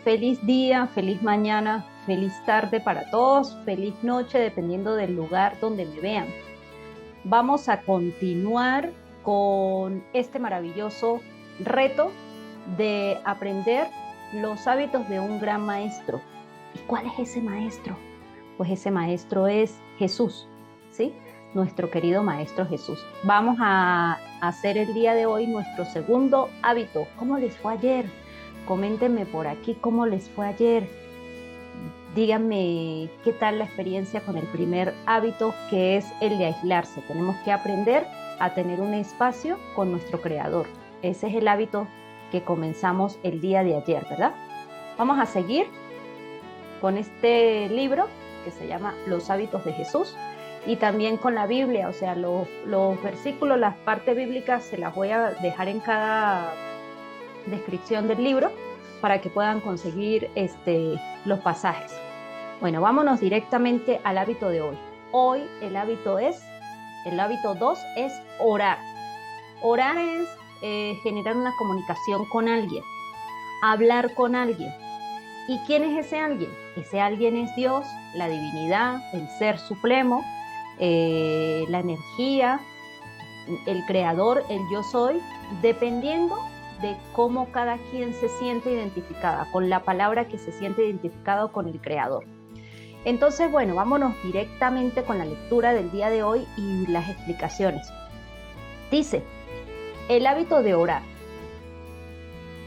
feliz día, feliz mañana, feliz tarde para todos, feliz noche, dependiendo del lugar donde me vean. Vamos a continuar con este maravilloso reto de aprender los hábitos de un gran maestro. ¿Y cuál es ese maestro? Pues ese maestro es Jesús, ¿sí? Nuestro querido maestro Jesús. Vamos a hacer el día de hoy nuestro segundo hábito. ¿Cómo les fue ayer? Coméntenme por aquí cómo les fue ayer. Díganme qué tal la experiencia con el primer hábito, que es el de aislarse. Tenemos que aprender a tener un espacio con nuestro creador. Ese es el hábito que comenzamos el día de ayer, ¿verdad? Vamos a seguir con este libro que se llama Los hábitos de Jesús y también con la Biblia, o sea, los versículos, las partes bíblicas se las voy a dejar en cada descripción del libro para que puedan conseguir los pasajes. Bueno, vámonos directamente al hábito de hoy. Hoy el hábito 2 es orar. Orar es generar una comunicación con alguien, hablar con alguien. ¿Y quién es ese alguien? Ese alguien es Dios, la divinidad, el ser supremo, la energía, el creador, el yo soy, dependiendo de cómo cada quien se siente identificada, con la palabra que se siente identificado con el creador. Entonces, bueno, vámonos directamente con la lectura del día de hoy y las explicaciones. Dice, el hábito de orar.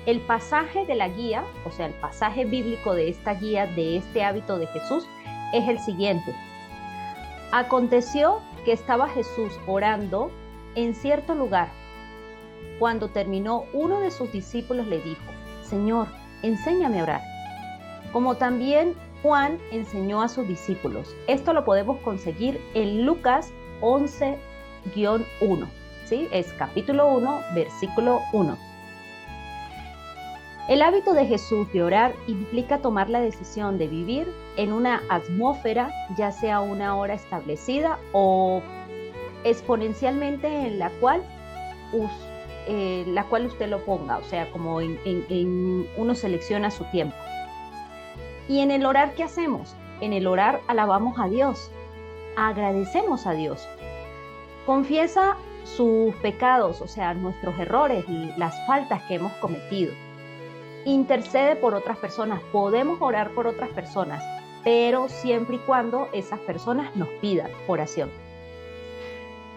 El pasaje de la guía, o sea, el pasaje bíblico de esta guía, de este hábito de Jesús, es el siguiente. Aconteció que estaba Jesús orando en cierto lugar. Cuando terminó, uno de sus discípulos le dijo, Señor, enséñame a orar, como también Juan enseñó a sus discípulos. Esto lo podemos conseguir en Lucas 11-1, ¿sí? Es capítulo 1, versículo 1. El hábito de Jesús de orar implica tomar la decisión de vivir en una atmósfera, ya sea una hora establecida o exponencialmente en la cual usted lo ponga, o sea, como uno selecciona su tiempo. Y en el orar, ¿qué hacemos? En el orar alabamos a Dios, agradecemos a Dios, confiesa sus pecados, o sea, nuestros errores, las faltas que hemos cometido. Intercede por otras personas, podemos orar por otras personas, pero siempre y cuando esas personas nos pidan oración.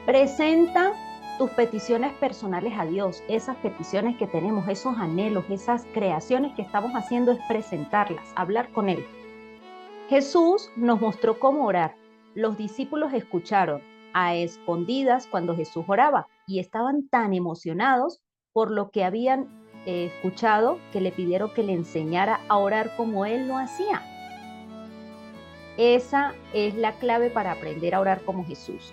Presenta tus peticiones personales a Dios, esas peticiones que tenemos, esos anhelos, esas creaciones que estamos haciendo es presentarlas, hablar con Él. Jesús nos mostró cómo orar. Los discípulos escucharon a escondidas cuando Jesús oraba y estaban tan emocionados por lo que habían escuchado que le pidieron que le enseñara a orar como Él lo hacía. Esa es la clave para aprender a orar como Jesús.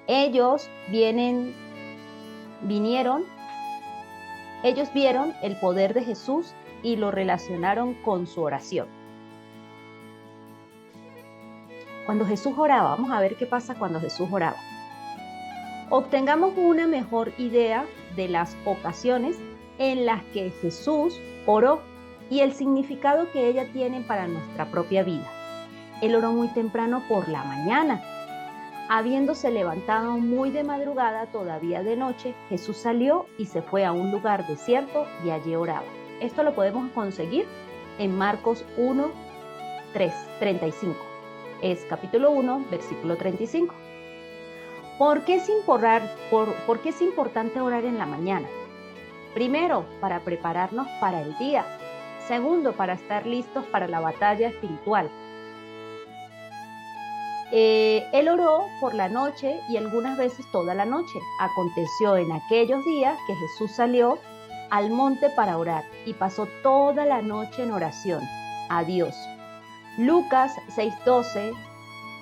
Ellos vieron el poder de Jesús y lo relacionaron con su oración. Cuando Jesús oraba, vamos a ver qué pasa cuando Jesús oraba. Obtengamos una mejor idea de las ocasiones en las que Jesús oró y el significado que ella tiene para nuestra propia vida. Él oró muy temprano por la mañana. Habiéndose levantado muy de madrugada, todavía de noche, Jesús salió y se fue a un lugar desierto y allí oraba. Esto lo podemos conseguir en Marcos 1:35. Es capítulo 1, versículo 35. ¿Por qué es importante orar en la mañana? Primero, para prepararnos para el día. Segundo, para estar listos para la batalla espiritual. Él oró por la noche y algunas veces toda la noche. Aconteció en aquellos días que Jesús salió al monte para orar y pasó toda la noche en oración a Dios. Lucas 6:12,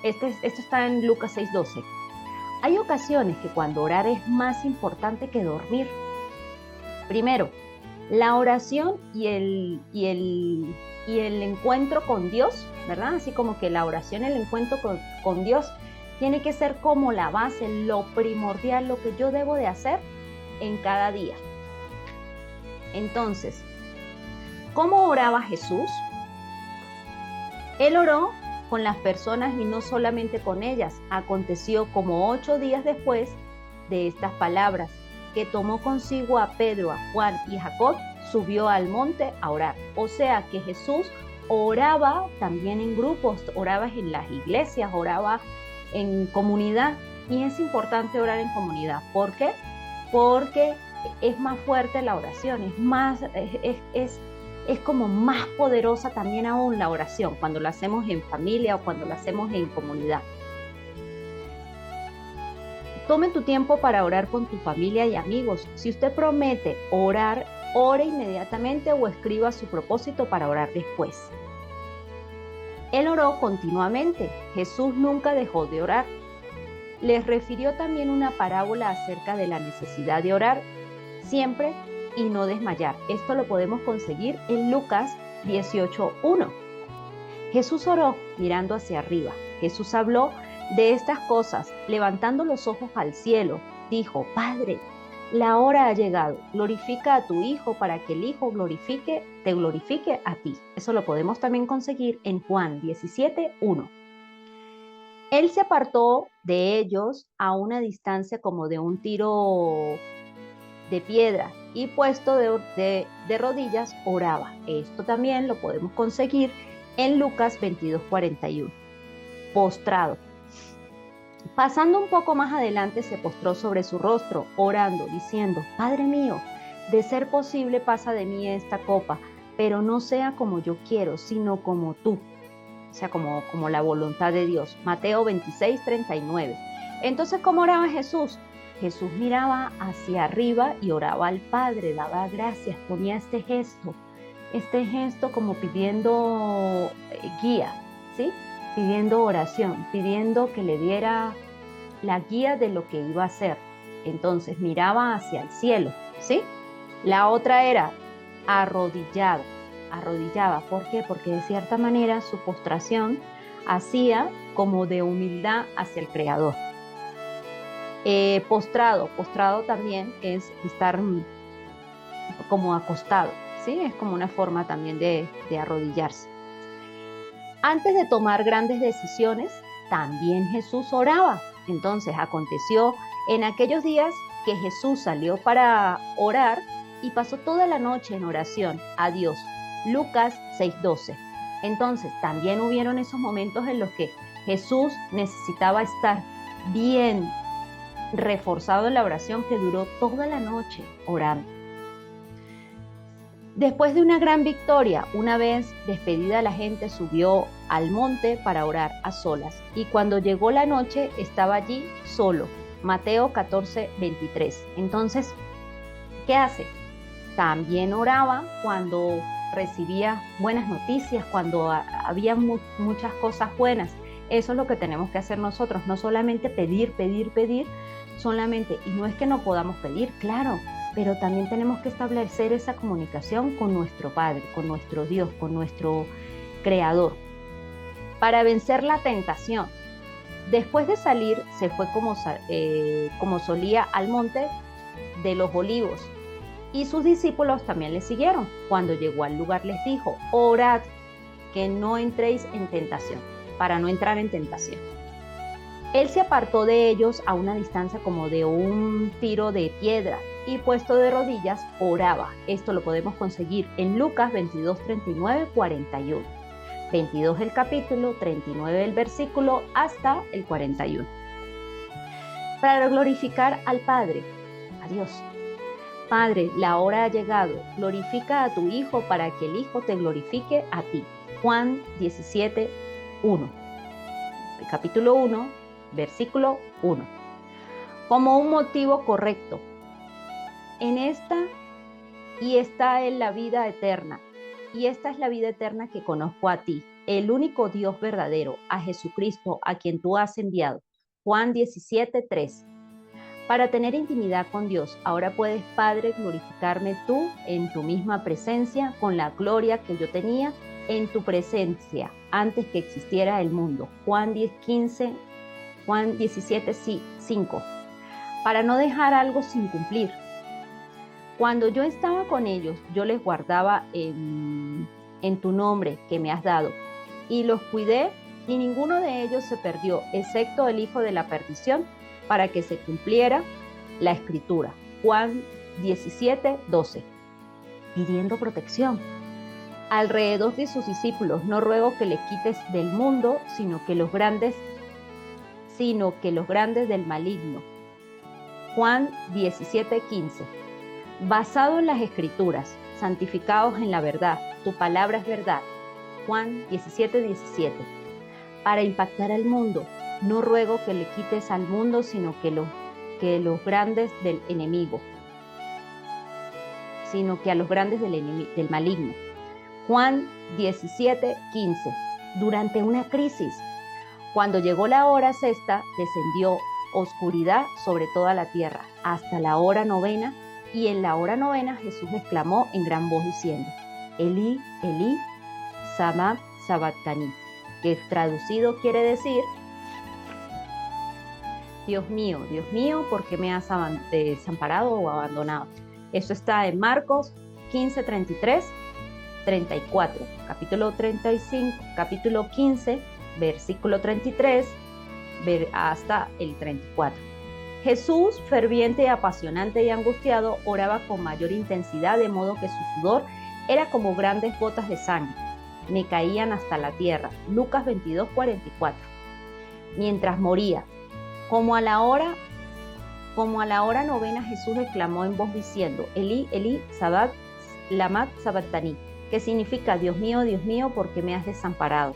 esto está en Lucas 6:12. Hay ocasiones que cuando orar es más importante que dormir. Primero, la oración y el encuentro con Dios, ¿verdad? Así como que la oración, el encuentro con Dios tiene que ser como la base, lo primordial, lo que yo debo de hacer en cada día. Entonces, ¿Cómo oraba Jesús? Él oró con las personas y no solamente con ellas. Aconteció como 8 días después de estas palabras, que tomó consigo a Pedro, a Juan y a Jacob, subió al monte a orar. O sea que Jesús oraba también en grupos, oraba en las iglesias, oraba en comunidad. Y es importante orar en comunidad. ¿Por qué? Porque es más fuerte la oración, es como más poderosa también aún la oración cuando la hacemos en familia o cuando la hacemos en comunidad. Tome tu tiempo para orar con tu familia y amigos. Si usted promete orar, ore inmediatamente o escriba su propósito para orar después. Él oró continuamente. Jesús nunca dejó de orar. Les refirió también una parábola acerca de la necesidad de orar siempre y no desmayar. Esto lo podemos conseguir en Lucas 18:1. Jesús oró mirando hacia arriba. Jesús habló de estas cosas, levantando los ojos al cielo. Dijo: Padre, la hora ha llegado. Glorifica a tu Hijo para que el Hijo te glorifique a ti. Eso lo podemos también conseguir en Juan 17:1. Él se apartó de ellos a una distancia como de un tiro de piedra y puesto de rodillas oraba. Esto también lo podemos conseguir en Lucas 22:41. Postrado. Pasando un poco más adelante, se postró sobre su rostro, orando, diciendo: Padre mío, de ser posible pasa de mí esta copa, pero no sea como yo quiero, sino como tú. O sea, como la voluntad de Dios. Mateo 26:39. Entonces, ¿cómo oraba Jesús? Jesús miraba hacia arriba y oraba al Padre, daba gracias, ponía este gesto como pidiendo guía, ¿sí? Pidiendo oración, pidiendo que le diera la guía de lo que iba a hacer. Entonces miraba hacia el cielo, ¿sí? La otra era arrodillado, arrodillaba. ¿Por qué? Porque de cierta manera su postración hacía como de humildad hacia el Creador. Postrado también es estar como acostado, ¿sí? Es como una forma también de arrodillarse. Antes de tomar grandes decisiones, también Jesús oraba. Entonces aconteció en aquellos días que Jesús salió para orar y pasó toda la noche en oración a Dios. Lucas 6:12. Entonces también hubieron esos momentos en los que Jesús necesitaba estar bien reforzado en la oración, que duró toda la noche orando. Después de una gran victoria, una vez despedida la gente, subió al monte para orar a solas, y cuando llegó la noche estaba allí solo. Mateo 14:23. Entonces, ¿qué hace? También oraba cuando recibía buenas noticias, cuando había muchas cosas buenas. Eso es lo que tenemos que hacer nosotros, no solamente pedir, solamente, y no es que no podamos pedir, claro, pero también tenemos que establecer esa comunicación con nuestro Padre, con nuestro Dios, con nuestro Creador, para vencer la tentación. Después de salir, se fue como solía al monte de los Olivos, y sus discípulos también le siguieron. Cuando llegó al lugar les dijo: orad que no entréis en tentación, para no entrar en tentación. Él se apartó de ellos a una distancia como de un tiro de piedra y puesto de rodillas oraba. Esto lo podemos conseguir en Lucas 22:39-41. 22 el capítulo, 39 el versículo hasta el 41. Para glorificar al Padre, a Dios. Padre, la hora ha llegado. Glorifica a tu Hijo para que el Hijo te glorifique a ti. Juan 17:1. El capítulo 1. Versículo 1. Como un motivo correcto. Esta es la vida eterna. Y esta es la vida eterna, que conozco a ti, el único Dios verdadero, a Jesucristo, a quien tú has enviado. Juan 17:3. Para tener intimidad con Dios, ahora puedes, Padre, glorificarme tú en tu misma presencia con la gloria que yo tenía en tu presencia antes que existiera el mundo. Juan 17:5. Para no dejar algo sin cumplir. Cuando yo estaba con ellos, yo les guardaba en tu nombre que me has dado, y los cuidé, y ninguno de ellos se perdió, excepto el hijo de la perdición, para que se cumpliera la escritura. Juan 17:12. Pidiendo protección. Alrededor de sus discípulos, no ruego que le quites del mundo, sino que los grandes del maligno. Juan 17:15. Basado en las escrituras, santificados en la verdad, tu palabra es verdad. Juan 17:17. Para impactar al mundo, no ruego que le quites al mundo, sino que los grandes del enemigo, sino que a los grandes del maligno. Juan 17:15. Durante una crisis, cuando llegó la hora sexta, descendió oscuridad sobre toda la tierra, hasta la hora novena, y en la hora novena Jesús exclamó en gran voz diciendo: Elí, Elí, lama sabactani, que traducido quiere decir: Dios mío, ¿por qué me has desamparado o abandonado? Eso está en Marcos 15, 33, 34, capítulo 35, capítulo 15, versículo 33, hasta el 34. Jesús, ferviente, apasionante y angustiado, oraba con mayor intensidad, de modo que su sudor era como grandes gotas de sangre. Me caían hasta la tierra. Lucas 22, 44. Mientras moría, como a la hora novena, Jesús exclamó en voz diciendo: Elí, Elí, lama sabactani, que significa: Dios mío, ¿por qué me has desamparado?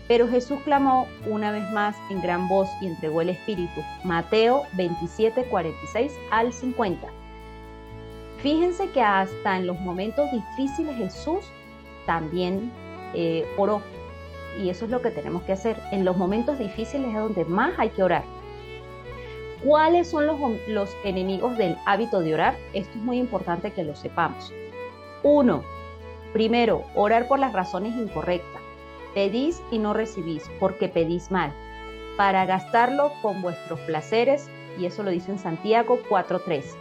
Pero Jesús clamó una vez más en gran voz y entregó el Espíritu. Mateo 27, 46 al 50. Fíjense que hasta en los momentos difíciles Jesús también oró. Y eso es lo que tenemos que hacer. En los momentos difíciles es donde más hay que orar. ¿Cuáles son los enemigos del hábito de orar? Esto es muy importante que lo sepamos. 1. Primero, orar por las razones incorrectas. Pedís y no recibís, porque pedís mal, para gastarlo con vuestros placeres, y eso lo dice en Santiago 4:3.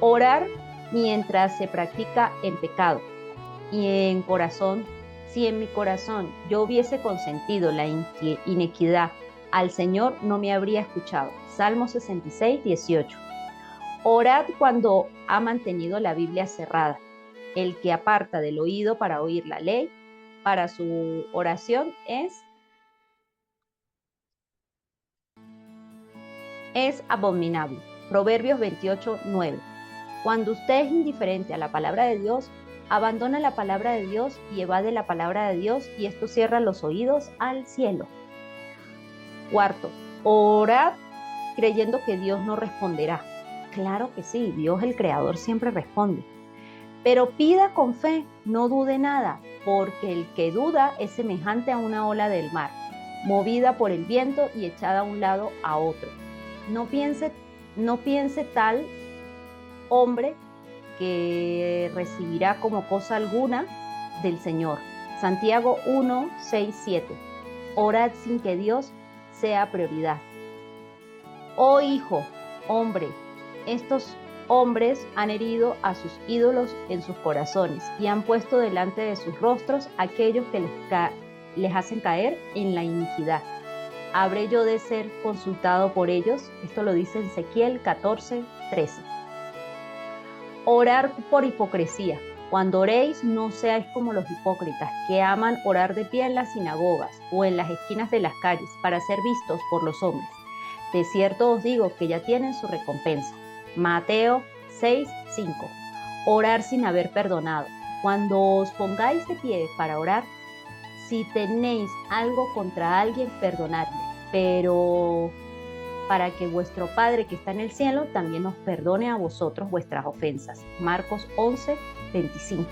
Orar mientras se practica en pecado y en corazón. Si en mi corazón yo hubiese consentido la iniquidad, al Señor no me habría escuchado. Salmo 66, 18. Orad cuando ha mantenido la Biblia cerrada. El que aparta del oído para oír la ley, para su oración es abominable. Proverbios 28, 9. Cuando usted es indiferente a la palabra de Dios, abandona la palabra de Dios y evade la palabra de Dios, y esto cierra los oídos al cielo. 4. Orad creyendo que Dios no responderá. Claro que sí, Dios el Creador siempre responde. Pero pida con fe, no dude nada, porque el que duda es semejante a una ola del mar, movida por el viento y echada a un lado a otro. No piense tal hombre que recibirá como cosa alguna del Señor. Santiago 1, 6, 7. Orad sin que Dios sea prioridad. Oh hijo, hombre, estos hombres han herido a sus ídolos en sus corazones y han puesto delante de sus rostros aquellos que les hacen caer en la iniquidad. ¿Habré yo de ser consultado por ellos? Esto lo dice Ezequiel 14, 13. Orar por hipocresía. Cuando oréis, no seáis como los hipócritas, que aman orar de pie en las sinagogas o en las esquinas de las calles para ser vistos por los hombres. De cierto os digo que ya tienen su recompensa. Mateo 6, 5. Orar sin haber perdonado. Cuando os pongáis de pie para orar, si tenéis algo contra alguien, perdonadle, pero para que vuestro Padre que está en el cielo también os perdone a vosotros vuestras ofensas. Marcos 11, 25.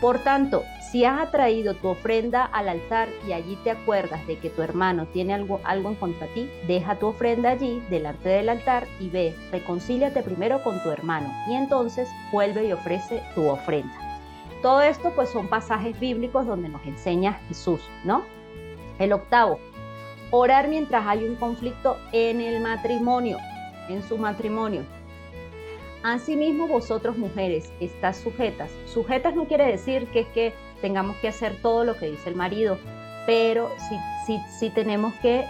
Por tanto, si has traído tu ofrenda al altar y allí te acuerdas de que tu hermano tiene algo en contra de ti, deja tu ofrenda allí delante del altar y ve, reconcíliate primero con tu hermano y entonces vuelve y ofrece tu ofrenda. Todo esto pues son pasajes bíblicos donde nos enseña Jesús, ¿no? El 8, orar mientras hay un conflicto en el matrimonio, en su matrimonio. Asimismo, vosotros mujeres, estás sujetas. Sujetas no quiere decir que es que tengamos que hacer todo lo que dice el marido, pero sí tenemos que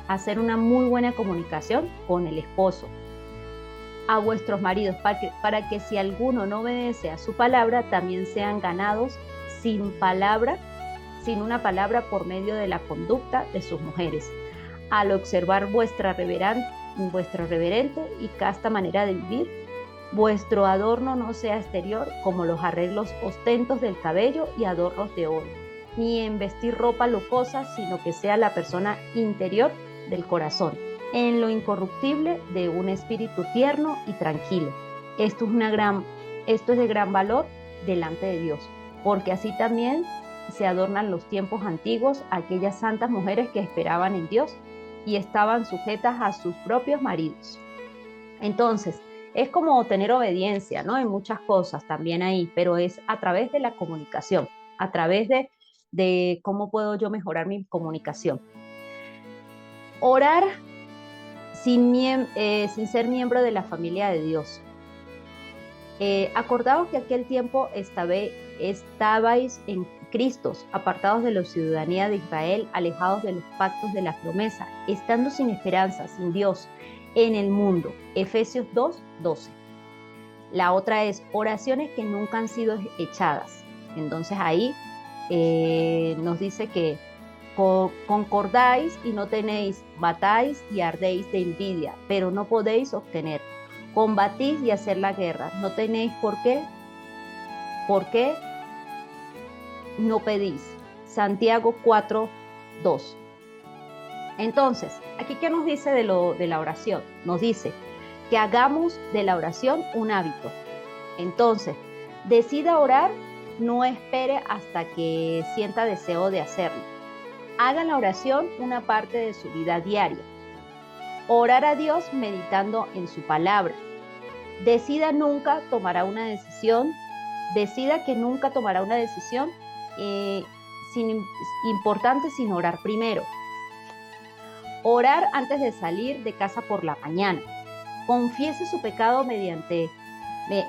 hacer una muy buena comunicación con el esposo. A vuestros maridos, para que si alguno no obedece a su palabra, también sean ganados sin palabra, sin una palabra por medio de la conducta de sus mujeres. Al observar vuestra reverente y casta manera de vivir, vuestro adorno no sea exterior como los arreglos ostentos del cabello y adornos de oro, ni en vestir ropa lujosa, sino que sea la persona interior del corazón, en lo incorruptible de un espíritu tierno y tranquilo. Esto es de gran valor delante de Dios, porque así también se adornan los tiempos antiguos, aquellas santas mujeres que esperaban en Dios y estaban sujetas a sus propios maridos. Entonces, es como tener obediencia, ¿no? En muchas cosas también ahí, pero es a través de la comunicación, a través de cómo puedo yo mejorar mi comunicación. Orar sin ser miembro de la familia de Dios. Acordaos que aquel tiempo estabais en Cristo, apartados de la ciudadanía de Israel, alejados de los pactos de la promesa, estando sin esperanza, sin Dios, en el mundo. Efesios 2:12. La otra es oraciones que nunca han sido echadas. Entonces ahí nos dice que concordáis y no tenéis, batáis y ardéis de envidia, pero no podéis obtener. Combatís y hacer la guerra, no tenéis por qué no pedís. Santiago 4:2. Entonces, aquí ¿qué nos dice de la oración? Nos dice que hagamos de la oración un hábito. Entonces, decida orar, no espere hasta que sienta deseo de hacerlo. Haga la oración una parte de su vida diaria. Orar a Dios meditando en su palabra. Decida que nunca tomará una decisión importante sin orar primero. Orar antes de salir de casa por la mañana. Confiese su pecado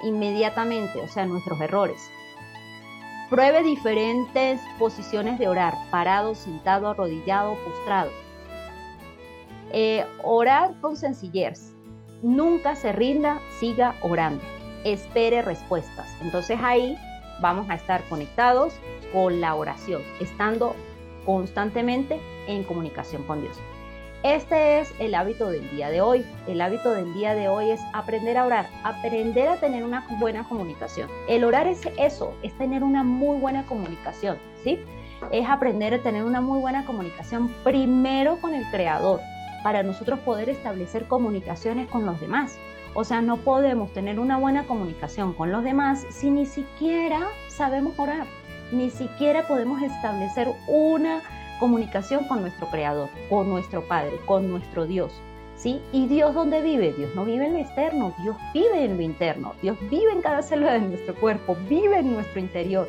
inmediatamente, o sea, nuestros errores. Pruebe diferentes posiciones de orar, parado, sentado, arrodillado, postrado. Orar con sencillez. Nunca se rinda, siga orando. Espere respuestas. Entonces ahí vamos a estar conectados con la oración, estando constantemente en comunicación con Dios. Este es el hábito del día de hoy. El hábito del día de hoy es aprender a orar, aprender a tener una buena comunicación. El orar es eso, es tener una muy buena comunicación, ¿sí? Es aprender a tener una muy buena comunicación primero con el Creador, para nosotros poder establecer comunicaciones con los demás. O sea, no podemos tener una buena comunicación con los demás si ni siquiera sabemos orar, ni siquiera podemos establecer una comunicación con nuestro Creador, con nuestro Padre, con nuestro Dios, ¿sí? ¿Y Dios dónde vive? Dios no vive en lo externo, Dios vive en lo interno, Dios vive en cada célula de nuestro cuerpo, vive en nuestro interior,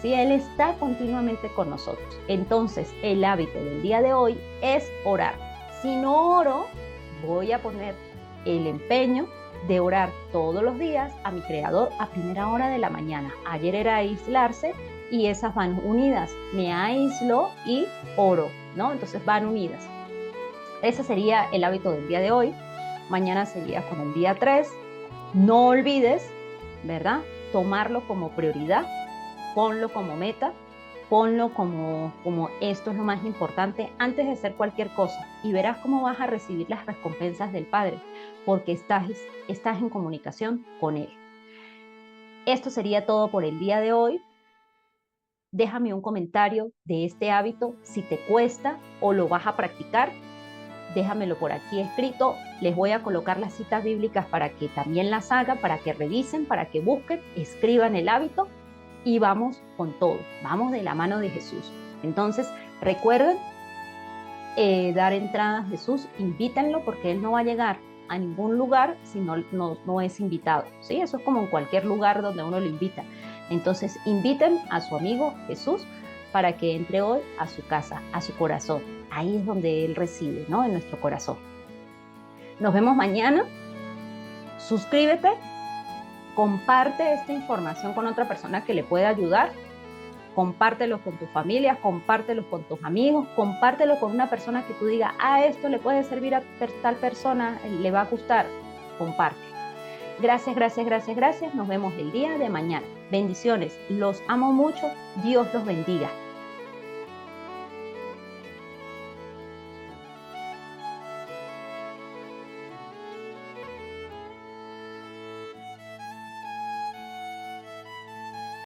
¿sí? Él está continuamente con nosotros. Entonces, el hábito del día de hoy es orar. Si no oro, voy a poner el empeño de orar todos los días a mi Creador a primera hora de la mañana. Ayer era aislarse y esas van unidas. Me aíslo y oro, ¿no? Entonces van unidas. Ese sería el hábito del día de hoy. Mañana sería con el día 3. No olvides, ¿verdad? Tomarlo como prioridad, ponlo como meta, ponlo como esto es lo más importante antes de hacer cualquier cosa y verás cómo vas a recibir las recompensas del Padre, porque estás en comunicación con Él. Esto sería todo por el día de hoy. Déjame un comentario de este hábito, si te cuesta o lo vas a practicar. Déjamelo por aquí escrito. Les voy a colocar las citas bíblicas para que también las hagan, para que revisen, para que busquen, escriban el hábito y vamos con todo. Vamos de la mano de Jesús. Entonces, recuerden dar entrada a Jesús, invítenlo porque Él no va a llegar a ningún lugar si no es invitado, ¿sí? Eso es como en cualquier lugar donde uno lo invita. Entonces, inviten a su amigo Jesús para que entre hoy a su casa, a su corazón. Ahí es donde Él reside, ¿no? En nuestro corazón. Nos vemos mañana. Suscríbete, comparte esta información con otra persona que le pueda ayudar, compártelo con tu familia, compártelo con tus amigos, compártelo con una persona que tú digas, esto le puede servir a tal persona, le va a gustar, comparte. Gracias, gracias, gracias, gracias. Nos vemos el día de mañana. Bendiciones. Los amo mucho. Dios los bendiga.